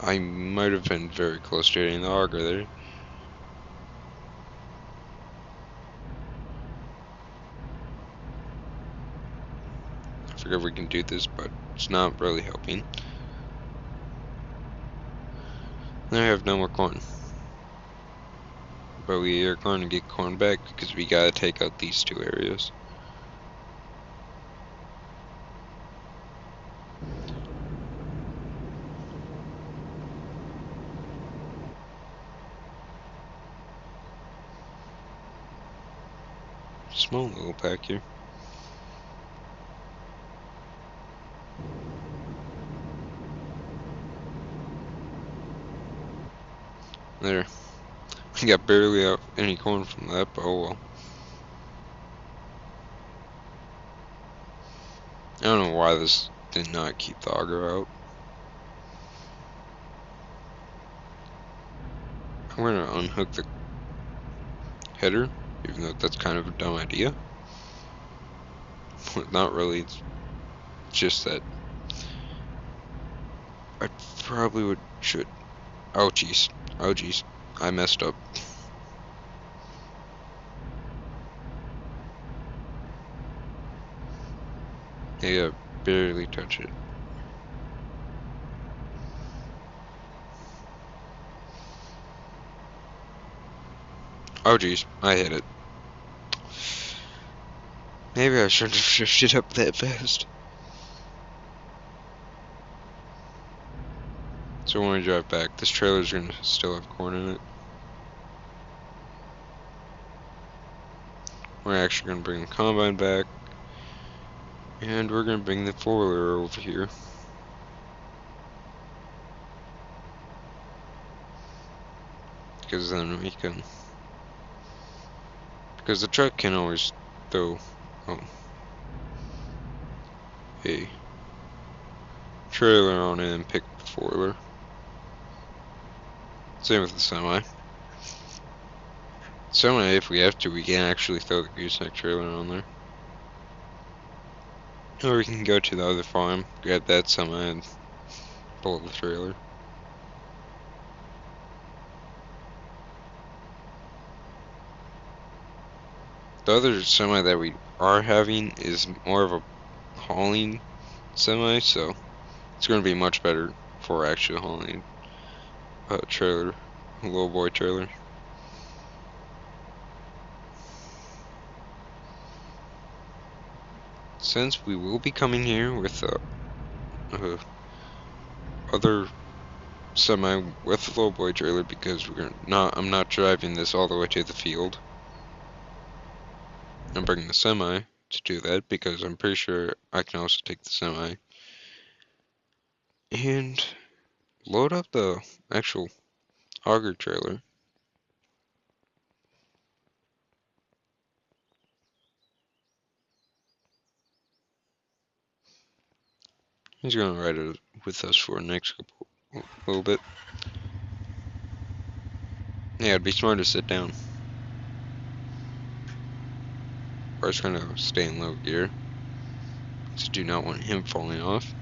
I might have been very close to hitting the auger there. I figure we can do this, but it's not really helping. I have no more corn. But we are going to get corn back because we gotta take out these two areas. Small little pack here. There. I got barely out any corn from that, but oh well. I don't know why this did not keep the auger out. I'm gonna unhook the header, even though that's kind of a dumb idea. Not really, it's just that I probably should. Oh jeez. Oh jeez. I messed up. Yeah, barely touch it. Oh jeez, I hit it. Maybe I shouldn't have shifted up that fast. So when we drive back, this trailer's gonna still have corn in it. We're actually gonna bring the combine back. And we're gonna bring the four-wheeler over here. Because then we can... Because the truck can always throw a trailer on it and pick the four-wheeler. Same with the semi. Semi, if we have to, we can actually throw the gooseneck trailer on there. Or we can go to the other farm, grab that semi, and pull the trailer. The other semi that we are having is more of a hauling semi, so it's going to be much better for actually hauling a trailer, a little boy trailer. Since we will be coming here with other semi with a little boy trailer, because I'm not driving this all the way to the field. I'm bringing the semi to do that because I'm pretty sure I can also take the semi and load up the actual auger trailer. He's gonna ride it with us for the next little bit. Yeah, it'd be smart to sit down. Or it's gonna stay in low gear. So do not want him falling off.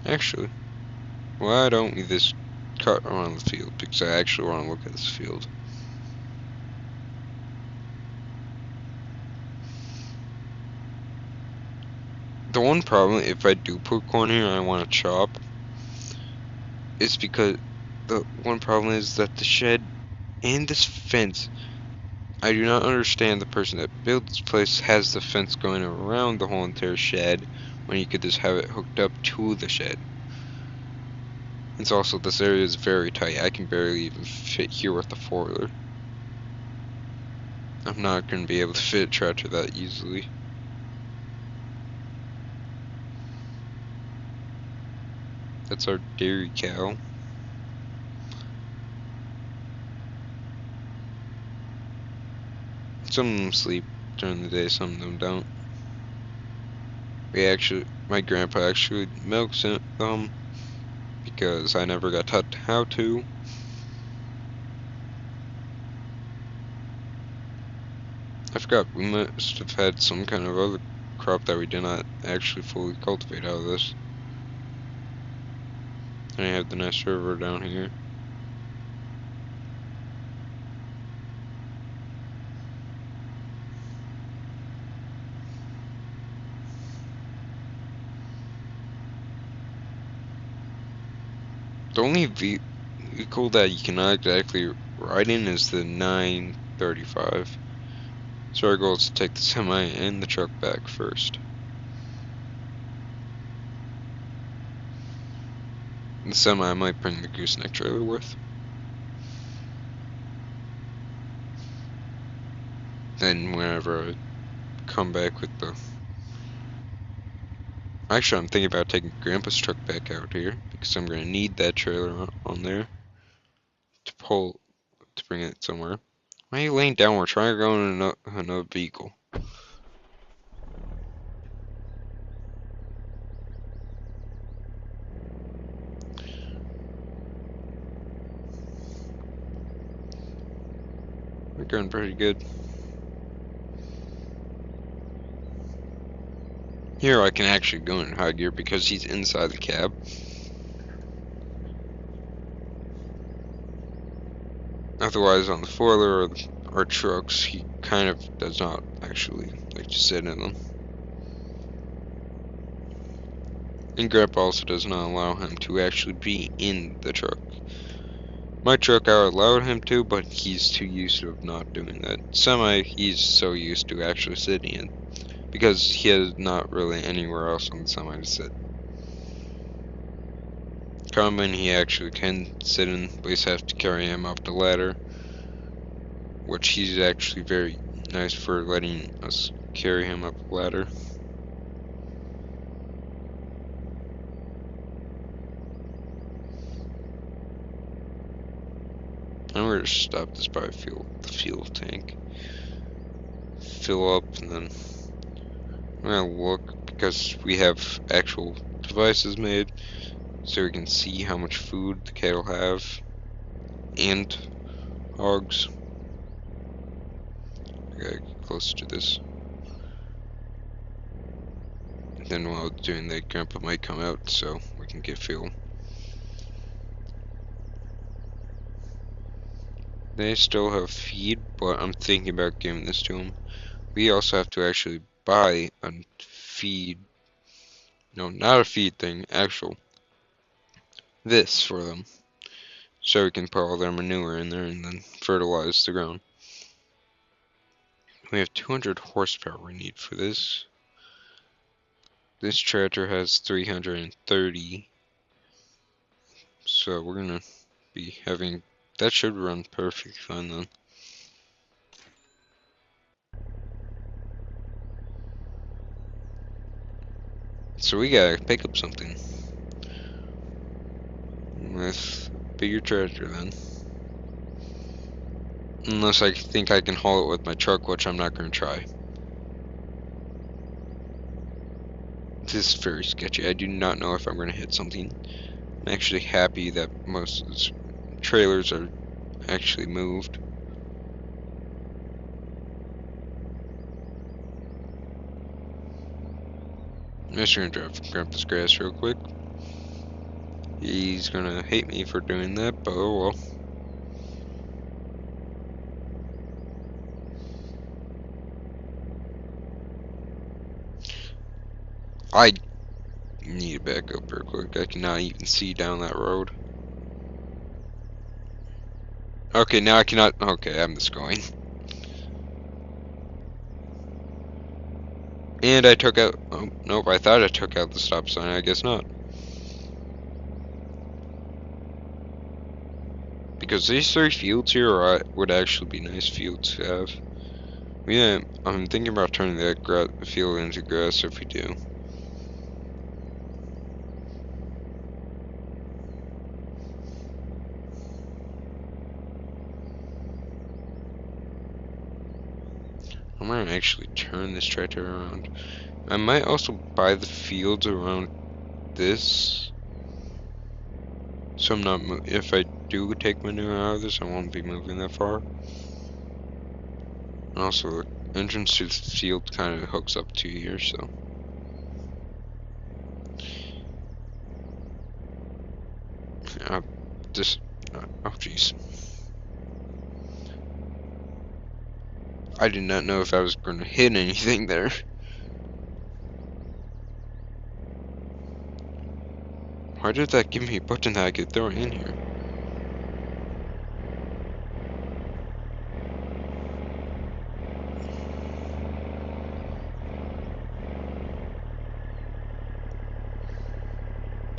Actually, why don't we just cut around the field? Because I actually want to look at this field. The one problem, if I do put corn here and I want to chop, is because the one problem is that the shed and this fence, I do not understand the person that built this place has the fence going around the whole entire shed when you could just have it hooked up to the shed. It's also, this area is very tight. I can barely even fit here with the four-wheeler. I'm not going to be able to fit a tractor that easily. That's our dairy cow. Some of them sleep during the day, some of them don't. My grandpa actually milks them because I never got taught how to. I forgot, we must have had some kind of other crop that we did not actually fully cultivate out of this. And I have the nice river down here. The only vehicle that you cannot exactly ride in is the 935. So our goal is to take the semi and the truck back first. The semi I might bring the gooseneck trailer with. Then whenever I come back with the... Actually, I'm thinking about taking Grandpa's truck back out here, because I'm going to need that trailer on there to pull, to bring it somewhere. Why are you laying down? We're trying to go in another vehicle. We're going pretty good. Here I can actually go in high gear because he's inside the cab. Otherwise, on the foiler or trucks, he kind of does not actually like to sit in them. And Grandpa also does not allow him to actually be in the truck. My truck I allowed him to, but he's too used to not doing that. Semi, he's so used to actually sitting in, because he has not really anywhere else on the semi to sit. Combine, he actually can sit in, but you have to carry him up the ladder, which he's actually very nice for letting us carry him up the ladder. I'm gonna stop this by the fuel tank. Fill up, and then I'm gonna look, because we have actual devices made, so we can see how much food the cattle have, and hogs. I gotta get close to this. And then while doing that, Grandpa might come out, so we can get fuel. They still have feed, but I'm thinking about giving this to them. We also have to actually buy a feed. No, not a feed thing, actual. This for them. So we can put all their manure in there and then fertilize the ground. We have 200 horsepower we need for this. This tractor has 330. So we're gonna be having... That should run perfectly fine then. So we gotta pick up something with bigger tractor then. Unless I think I can haul it with my truck, which I'm not gonna try. This is very sketchy. I do not know if I'm gonna hit something. I'm actually happy that most of the trailers are actually moved. I'm just gonna drive Grandpa's grass real quick. He's gonna hate me for doing that, but oh well. I need to back up real quick. I cannot even see down that road. Okay, now I cannot. Okay, I'm just going. And I took out. Oh, nope, I thought I took out the stop sign. I guess not. Because these 3 fields here would actually be nice fields to have. Yeah, I'm thinking about turning that field into grass if we do. I'm gonna actually turn this tractor around. I might also buy the fields around this. So I'm not, if I do take manure out of this, I won't be moving that far. And also, the entrance to the field kind of hooks up to here, so. Just, oh jeez. I did not know if I was going to hit anything there. Why did that give me a button that I could throw in here?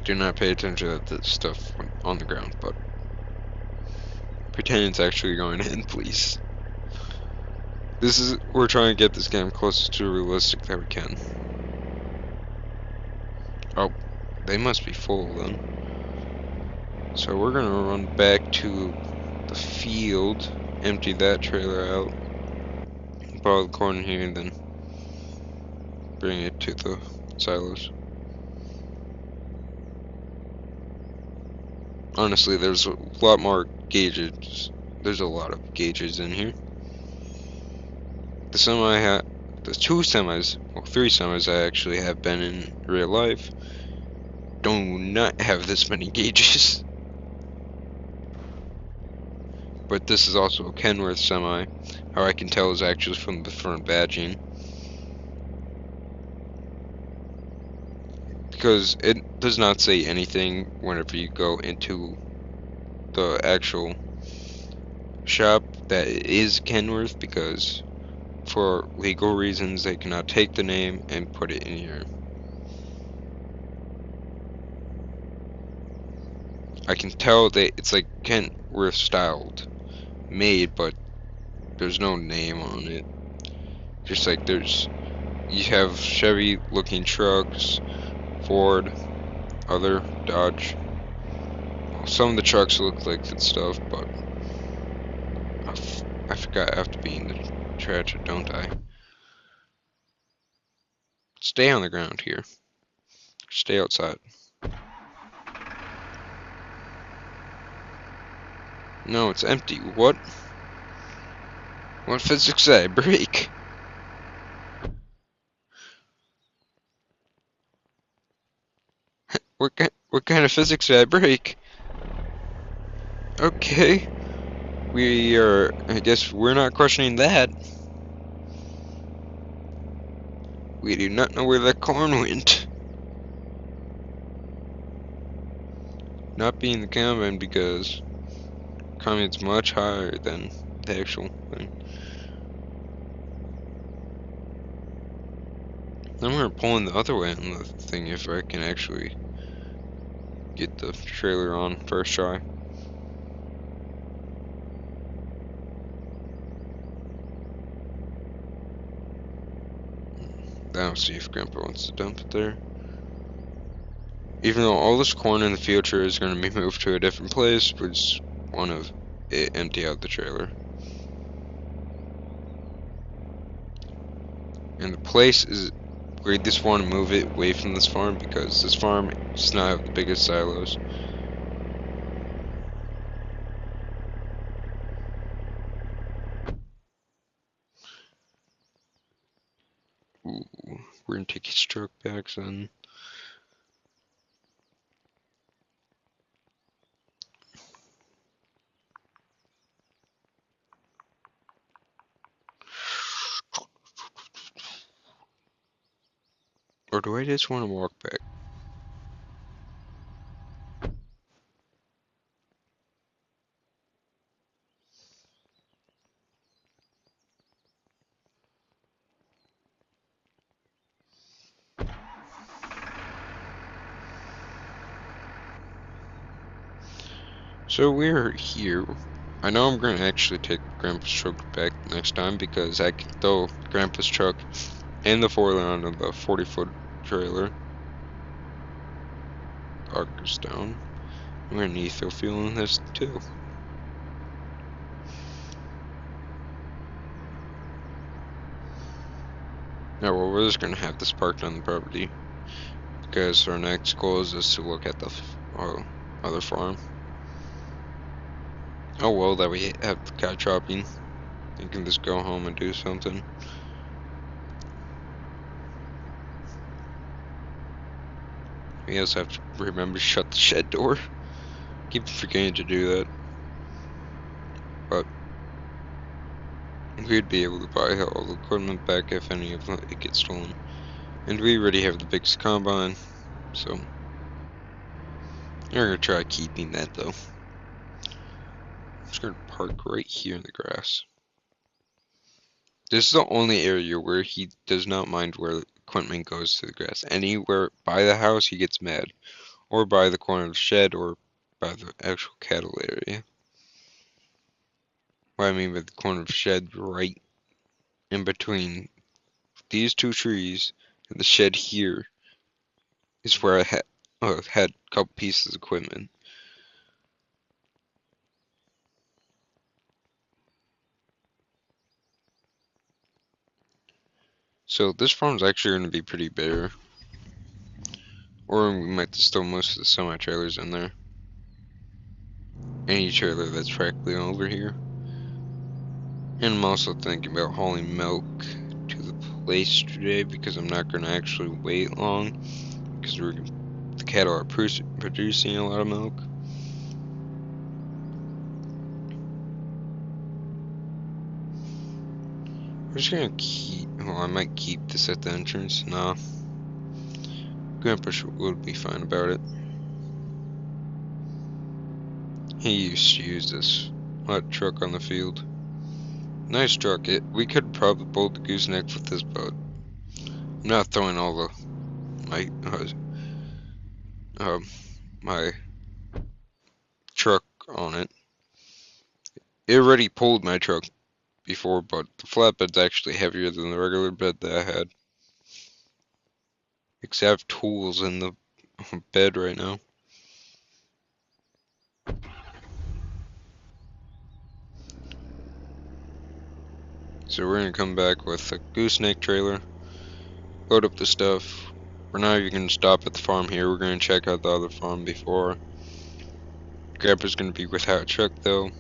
Do not pay attention to that stuff on the ground, but pretend it's actually going in, please. We're trying to get this game closest to realistic that we can. Oh, they must be full then. So we're gonna run back to the field, empty that trailer out, borrow the corn here, and then bring it to the silos. Honestly, there's a lot more gauges. There's a lot of gauges in here. The two semis, well, three semis I actually have been in real life, do not have this many gauges. But this is also a Kenworth semi. How I can tell is actually from the front badging. Because it does not say anything whenever you go into the actual shop that it is Kenworth, because for legal reasons they cannot take the name and put it in here. I can tell that it's like Kenworth styled made, but there's no name on it. Just like you have Chevy looking trucks, Ford, other Dodge. Some of the trucks look like that stuff, but I forgot I have to be in the tractor, don't I? Stay on the ground here. Stay outside. No, it's empty. What? What physics say? Break. What kind of physics did I break? Okay. I guess we're not questioning that. We do not know where that corn went. Not being the combine, because combine's much higher than the actual thing. I'm gonna pull in the other way on the thing if I can actually get the trailer on first try. I don't see if Grandpa wants to dump it there. Even though all this corn in the future is going to be moved to a different place, we just want to empty out the trailer. And the place is, we just want to move it away from this farm, because this farm does not have the biggest silos. Ooh, we're going to take his truck back then. Or do I just want to walk back? So we're here. I know I'm going to actually take Grandpa's truck back next time, because I can throw Grandpa's truck and the 4-wheeler onto the 40-foot trailer. Arcus down. I'm going to need fuel in this too. Now, well, we're just going to have this parked on the property, because our next goal is just to look at the other farm. Oh well, that we have the guy chopping. You can just go home and do something. We also have to remember to shut the shed door. Keep forgetting to do that. But we'd be able to buy all the equipment back if any of it gets stolen. And we already have the biggest combine, so we're gonna try keeping that though. I'm just gonna park right here in the grass. This is the only area where he does not mind where equipment goes to the grass. Anywhere by the house he gets mad. Or by the corner of the shed, or by the actual cattle area. What I mean by the corner of the shed, right in between these two trees and the shed here is where I had a couple pieces of equipment. So this farm's actually going to be pretty bare. Or we might stow most of the semi-trailers in there. Any trailer that's practically over here. And I'm also thinking about hauling milk to the place today because I'm not going to actually wait long. Because the cattle are producing a lot of milk. I'm just gonna keep, well, I might keep this at the entrance. Nah. Grandpa would be fine about it. He used to use this hot truck on the field. Nice truck. We could probably bolt the gooseneck with this boat. I'm not throwing all my truck on it. It already pulled my truck before, but the flatbed's actually heavier than the regular bed that I had. Because I have tools in the bed right now. So we're gonna come back with a gooseneck trailer, load up the stuff. We're not even gonna stop at the farm here. We're gonna check out the other farm before. Grandpa's gonna be without a truck though.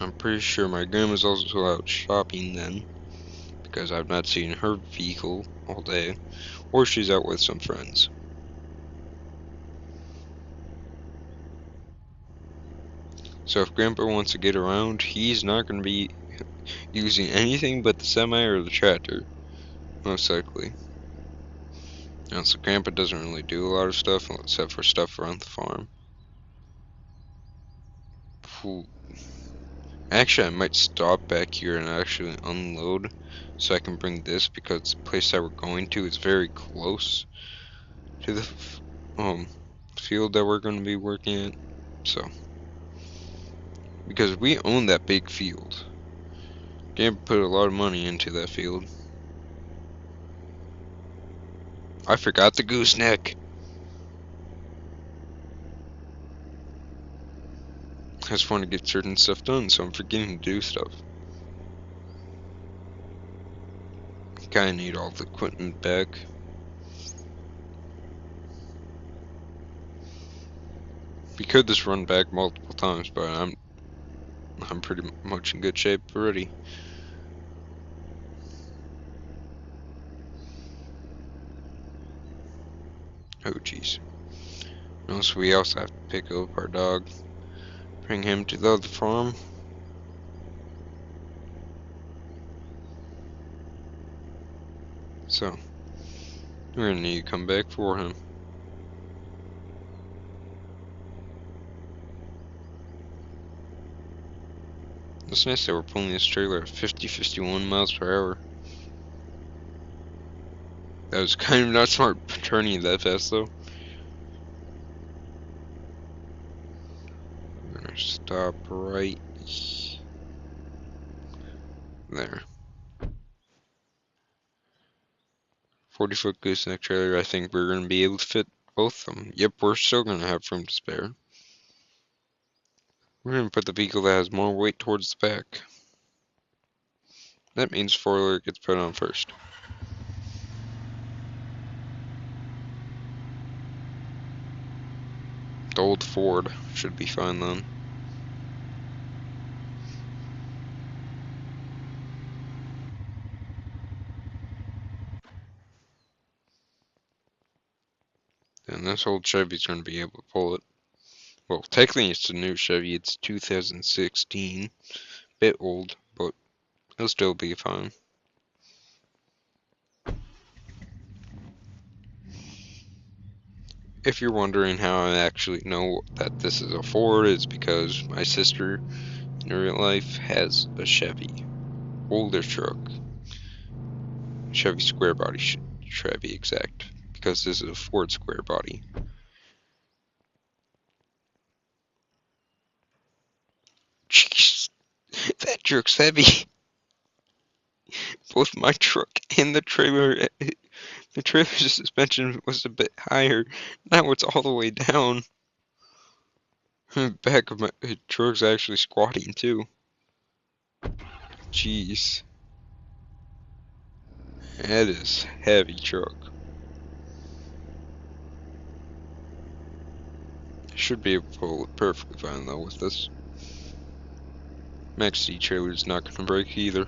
I'm pretty sure my grandma's also out shopping then, because I've not seen her vehicle all day, or she's out with some friends. So if Grandpa wants to get around, he's not gonna be using anything but the semi or the tractor, most likely. And so Grandpa doesn't really do a lot of stuff except for stuff around the farm. Actually, I might stop back here and actually unload so I can bring this, because the place that we're going to is very close to the field that we're going to be working at. So, because we own that big field. Grandpa put a lot of money into that field. I forgot the gooseneck. I just want to get certain stuff done, so I'm forgetting to do stuff. Kinda need all the equipment back. We could just run back multiple times, but I'm pretty much in good shape already. Oh jeez. So we also have to pick up our dog, bring him to the other farm. So we're gonna need to come back for him. It's nice that we're pulling this trailer at 51 miles per hour. That was kind of not smart turning it that fast though. We're gonna stop right there. 40-foot gooseneck trailer. I think we're gonna be able to fit both of them. Yep, we're still gonna have room to spare. We're gonna put the vehicle that has more weight towards the back. That means four-wheeler gets put on first. The old Ford should be fine then. and this old Chevy's gonna be able to pull it. Well, technically it's a new Chevy, it's 2016. Bit old, but it'll still be fine. If you're wondering how I actually know that this is a Ford, it's because my sister in real life has a Chevy. Older truck. Chevy square body, try to be exact. Because this is a Ford square body. Jeez, that truck's heavy. Both my truck and the trailer's suspension was a bit higher. Now it's all the way down. Back of my truck's actually squatting too. Jeez. That is heavy truck. Should be able to pull it perfectly fine though with this. Max D trailer's not gonna break either.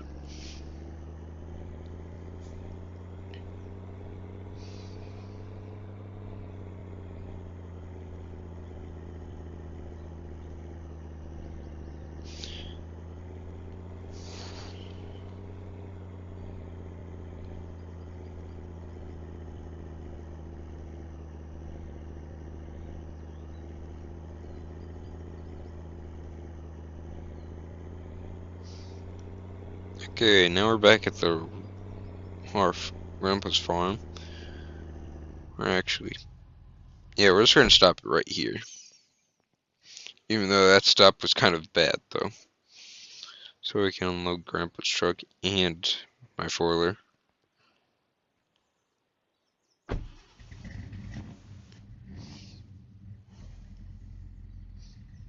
Okay, now we're back at our grandpa's farm. Yeah, we're just gonna stop it right here. Even though that stop was kind of bad though. So we can unload grandpa's truck and my four-wheeler.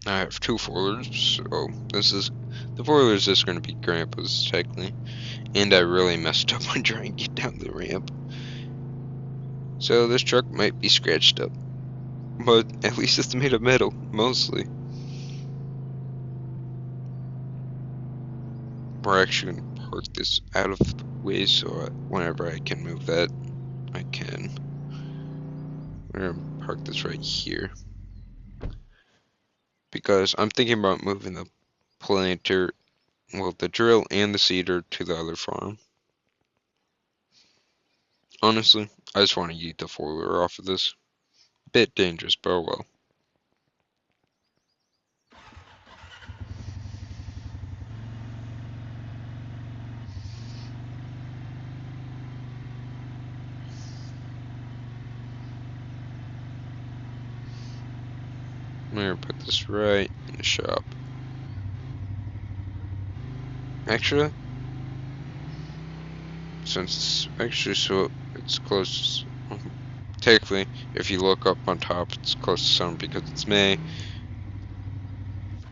I have two four-wheelers, so the four-wheeler is just gonna be grandpa's technically. And I really messed up on trying to get down the ramp. So this truck might be scratched up. But at least it's made of metal, mostly. We're actually going to park this out of the way so whenever I can move that, I can. We're going to park this right here. Because I'm thinking about moving the planter, well, the drill and the seeder to the other farm. Honestly, I just want to yeet the four-wheeler off of this. Bit dangerous, but oh well. I'm gonna put this right in the shop. Actually, since so it's close. Technically, if you look up on top, it's close to summer because it's May.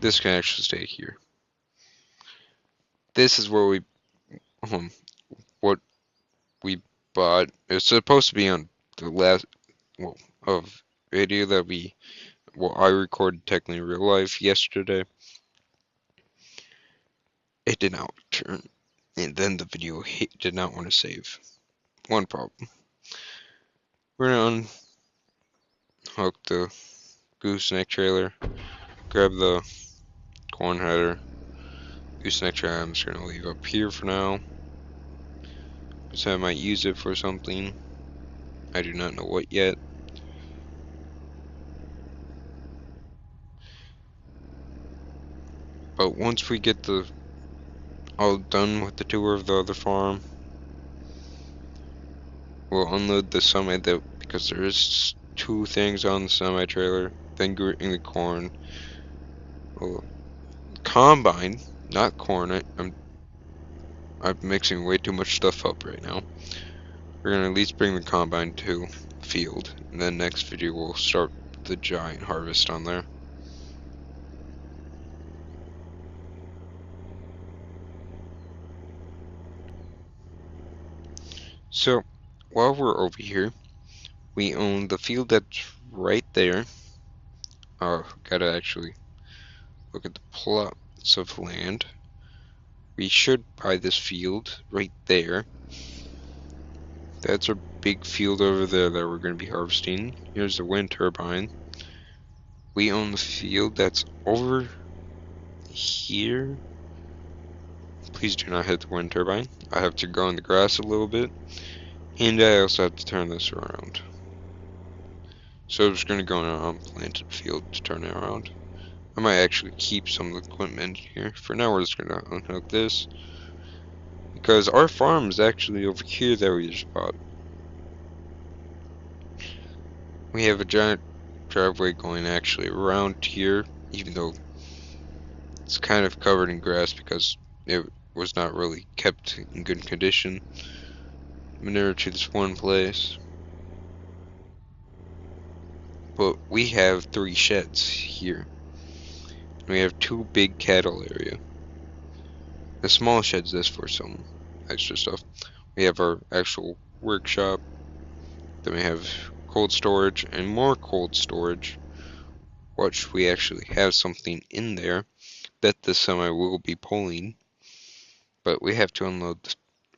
This can actually stay here. This is where what we bought. It's supposed to be on the last of video that I recorded technically in real life yesterday. It did not return, and then the video did not want to save. One problem. We're gonna unhook the gooseneck trailer, grab the corn header. Gooseneck trailer I'm just gonna leave up here for now. So I might use it for something. I do not know what yet. But once we get all done with the tour of the other farm, we'll unload the semi because there is two things on the semi trailer. Then gritting the corn. Well, combine, not corn. I'm mixing way too much stuff up right now. We're gonna at least bring the combine to the field, and then next video we'll start the giant harvest on there. So, while we're over here, we own the field that's right there. Oh, gotta actually look at the plots of land. We should buy this field right there. That's our big field over there that we're going to be harvesting. Here's the wind turbine. We own the field that's over here. Please do not hit the wind turbine. I have to go in the grass a little bit. And I also have to turn this around. So I'm just going to go on planted field to turn it around. I might actually keep some of the equipment here. For now, we're just going to unhook this. Because our farm is actually over here that we just bought. We have a giant driveway going actually around here, even though it's kind of covered in grass because it was not really kept in good condition. Manure to this one place. But we have 3 sheds here. We have 2 big cattle area. The small shed's this for some extra stuff. We have our actual workshop. Then we have cold storage and more cold storage. Watch, we actually have something in there that the semi will be pulling. But we have to unload this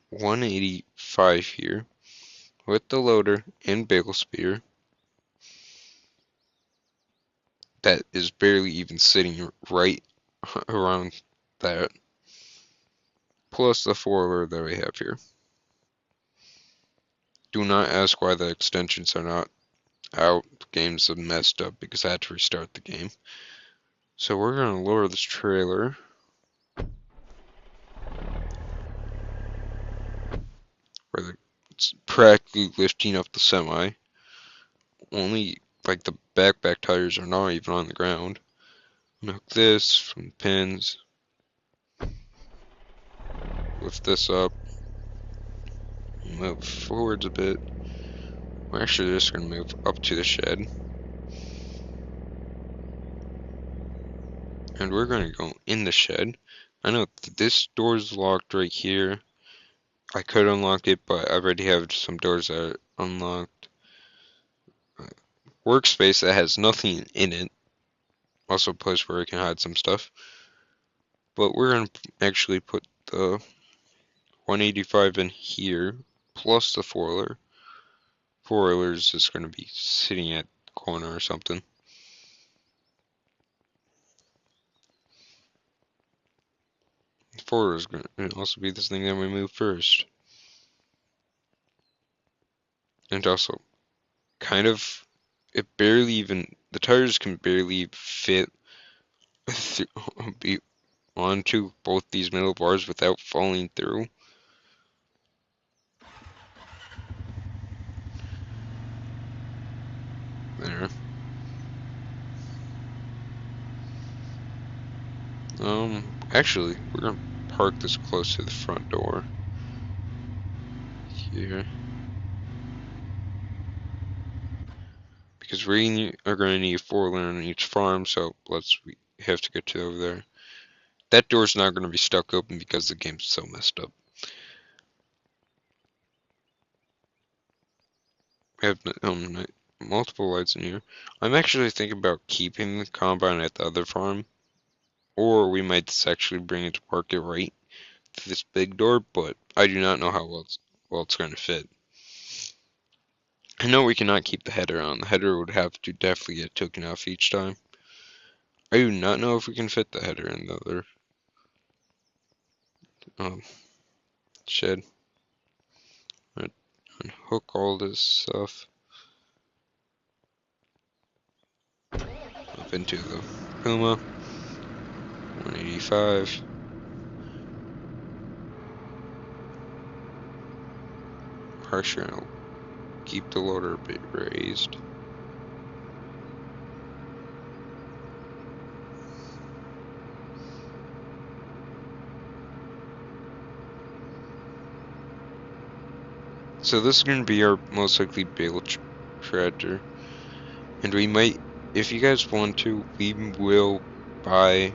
185 here with the loader and bagel speeder. That is barely even sitting right around that. Plus the 4-wheeler that we have here. Do not ask why the extensions are not out. The game's messed up because I had to restart the game. So we're going to lower this trailer. Where it's practically lifting up the semi. Only like the back tires are not even on the ground. Hook this from the pins. Lift this up. Move forwards a bit. We're actually just going to move up to the shed. And we're going to go in the shed. I know this door is locked right here. I could unlock it, but I already have some doors that are unlocked. Workspace that has nothing in it. Also a place where I can hide some stuff. But we're going to actually put the 185 in here, plus the 4-wheeler. 4-wheeler is just going to be sitting at the corner or something. The 4-wheeler is going to also be this thing that we move first. And also, kind of, the tires can barely fit onto both these middle bars without falling through. There. Actually, we're gonna park this close to the front door. Here. Because we are gonna need 4-wheeler on each farm, so we have to get to over there. That door's not gonna be stuck open because the game's so messed up. We have multiple lights in here. I'm actually thinking about keeping the combine at the other farm. Or we might just actually bring it to market right through this big door, but I do not know how well it's going to fit. I know we cannot keep the header on. The header would have to definitely get taken off each time. I do not know if we can fit the header in the other shed. Unhook all this stuff up into the Puma 185. Pressure and keep the loader a bit raised. So this is going to be our most likely bale tractor. And we might, if you guys want to, we will buy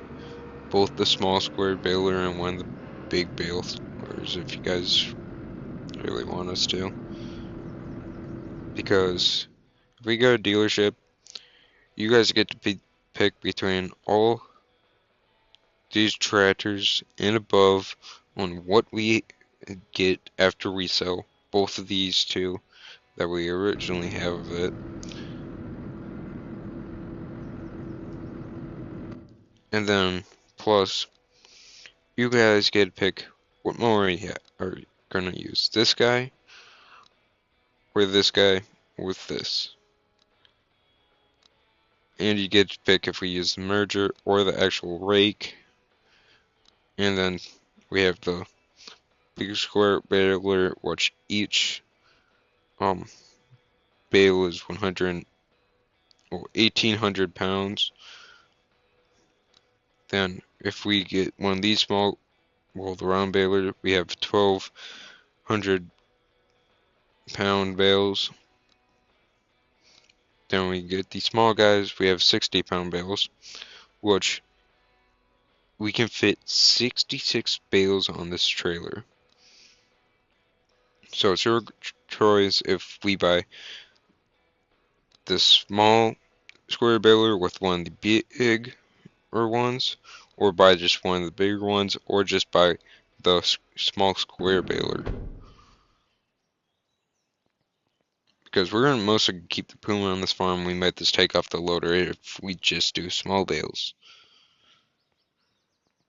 both the small square baler and one of the big balers if you guys really want us to. Because if we go to dealership, you guys get to pick between all these tractors and above on what we get after we sell both of these two that we originally have of it. And then, plus, you guys get to pick what mower you are gonna use. This guy, or this guy, with this. And you get to pick if we use the merger or the actual rake. And then we have the big square baler, which each bale is 1,800 pounds. Then if we get one of these small, well, the round baler, we have 1,200-pound bales. Then we get the small guys, we have 60-pound bales, which we can fit 66 bales on this trailer. So it's your choice if we buy the small square baler with one of the bigger ones, or buy just one of the bigger ones, or just buy the small square baler. Because we're gonna mostly keep the Puma on this farm. We might just take off the loader if we just do small bales.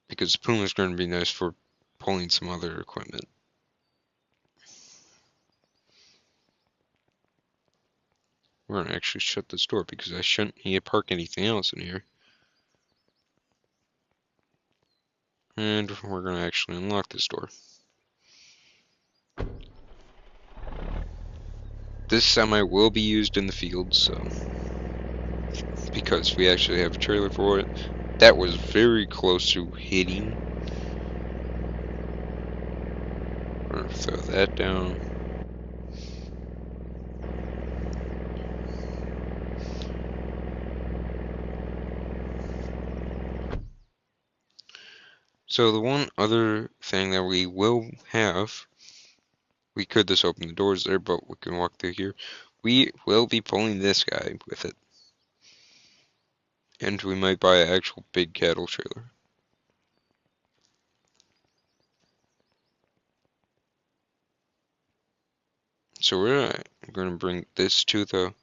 Because the Puma is gonna be nice for pulling some other equipment. We're gonna actually shut this door because I shouldn't need to park anything else in here. And we're gonna actually unlock this door. This semi will be used in the field, so because we actually have a trailer for it. That was very close to hitting. We're gonna throw that down. So the one other thing that we will have, we could just open the doors there, but we can walk through here. We will be pulling this guy with it. And we might buy an actual big cattle trailer. So we're going to bring this to the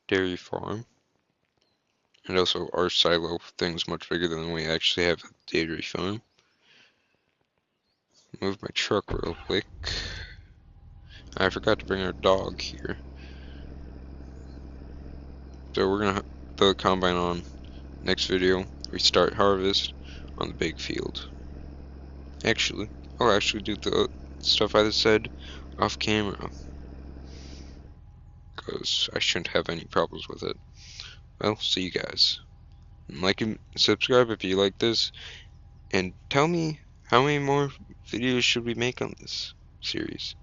dairy farm. And also our silo thing's much bigger than we actually have at the dairy farm. Move my truck real quick. I forgot to bring our dog here. So we're gonna throw the combine on. Next video, we start harvest on the big field. Actually, I'll actually do the stuff I just said off camera. Because I shouldn't have any problems with it. Well, see you guys. Like and subscribe if you like this. And tell me how many more videos should we make on this series.